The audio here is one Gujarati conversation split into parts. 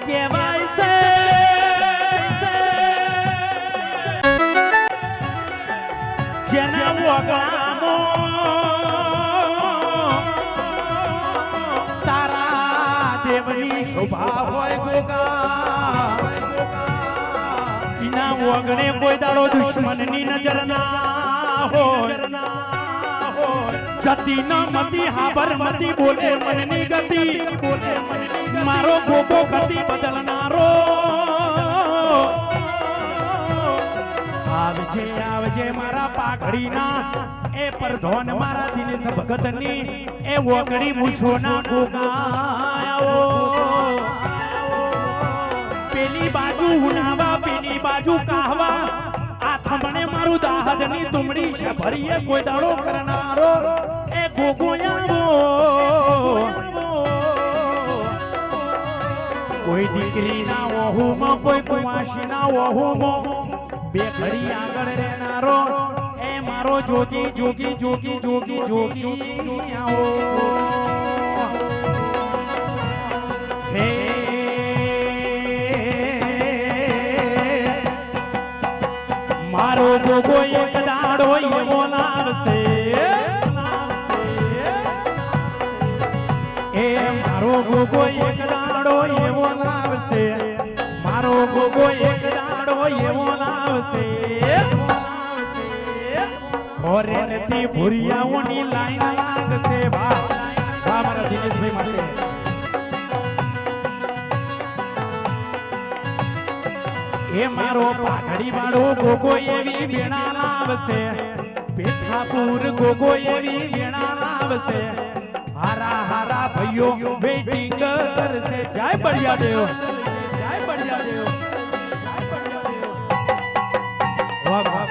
કહેવાય છે જેના વગડામાં તારા દેવની શોભા હોય ગોગા ઇના વગડે કોઈ દાડો દુશ્મનની નજર ના હોય જતી ન મતી હાબર મતી બોલે મનની ગતિ મારો ગોગો ગતિ બદલનારો આવજે આવજે મારા પાઘડીના એ પરધોન મારા દિનેશ ભગતની એ વગડી મૂછોના ગોગા પેલી બાજુ ઉનાવા પેલી બાજુ કાહવા આ થમણે મારું દાહદની તુમડી છે ભરીએ કોઈ દાડો કરનારો એ ગોગોયાવો કોઈ દીકરી ના વહુમાં કોઈ કુમાશી ના વહુમાં બે ઘડી આગળ રહેનારો એ મારો જોગી જોગી જોગી જોગી જોગી આવો હે મારો ગોગો એક દાડો એવો લાવશે એ મારો ગોગો એક દાડો એવો લાવશે મારો ગોગો એક દાડો એવો લાવશે ખોરે નથી ભૂરિયાઓની લાઈન લાગશે વાહ વાહ મારા દિનેશભાઈ માટે એ મારો પાઘડી વાળો ગોગો એવી વેણા લાવશે પેઠાપુર ગોગો એવી વેણા લાવશે હારા હારા ભાઈઓ વેટિંગ કરશે જય બળિયા દેવ જય બળિયા દેવ વાહ વાહ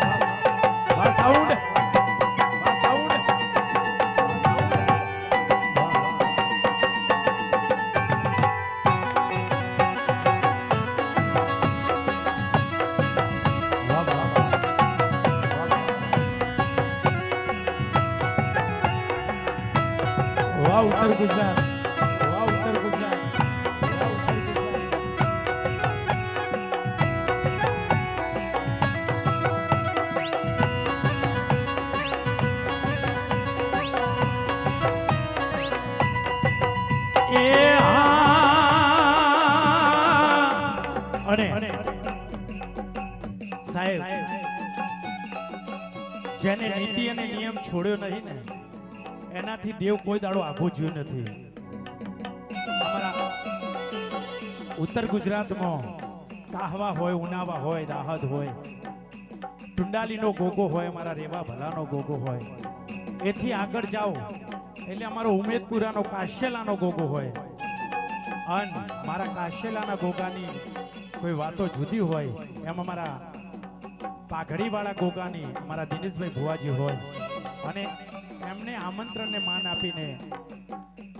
વાહ સાઉન્ડ ઉત્તર ગુજરાત ઉત્તર ગુજરાત એ અને સાહેબ જેને નીતિ અને નિયમ છોડ્યો નહીં ને એનાથી દેવ કોઈ દાડો આઘો જ્યો નથી અમારા ઉત્તર ગુજરાતમાં કાહવા હોય ઉનાવા હોય દાહદ હોય ટુંડાલીનો ગોગો હોય અમારા રેવા ભલાનો ગોગો હોય એથી આગળ જાઓ એટલે અમારો ઉમેદપુરાનો કાશ્યલાનો ગોગો હોય અને મારા કાશ્યલાના ગોગાની કોઈ વાતો જુદી હોય એમ અમારા પાઘડીવાળા ગોગાની અમારા દિનેશભાઈ ભુવાજી હોય અને એમને આમંત્રણને માન આપીને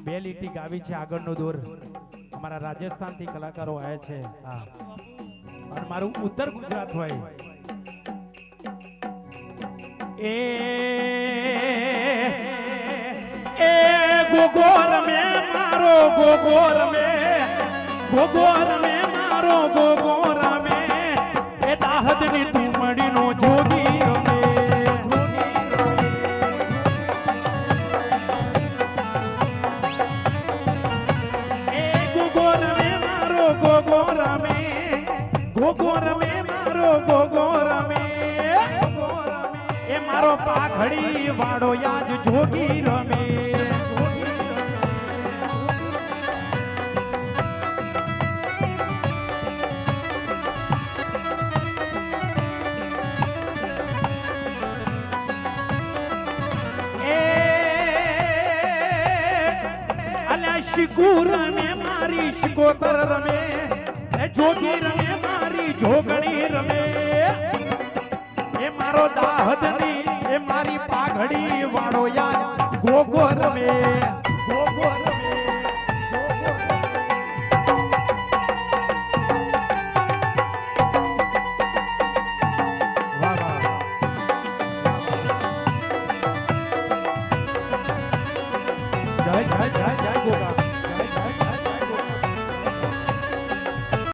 બે લીટી ગાવી છે આગળનો દોર અમારા રાજસ્થાનથી કલાકારો આવ્યા છે હા અને મારું ઉત્તર ગુજરાત હોય એ ગોગોર મે મારો ગોગોર મે મારો ગોગોર મે એ દાહદની તુમડીનો જોગી રમે એ મારો પાઘડી વાળો યાદ જોગી રમે અલ્યા શિકુ રમે મારી શિકોતર રમે જોગી રમે મારી જોગણી રમે એ મારો દાહદની એ મારી પાઘડી વાળો યાદ ગોગો રમે ગોગો રમે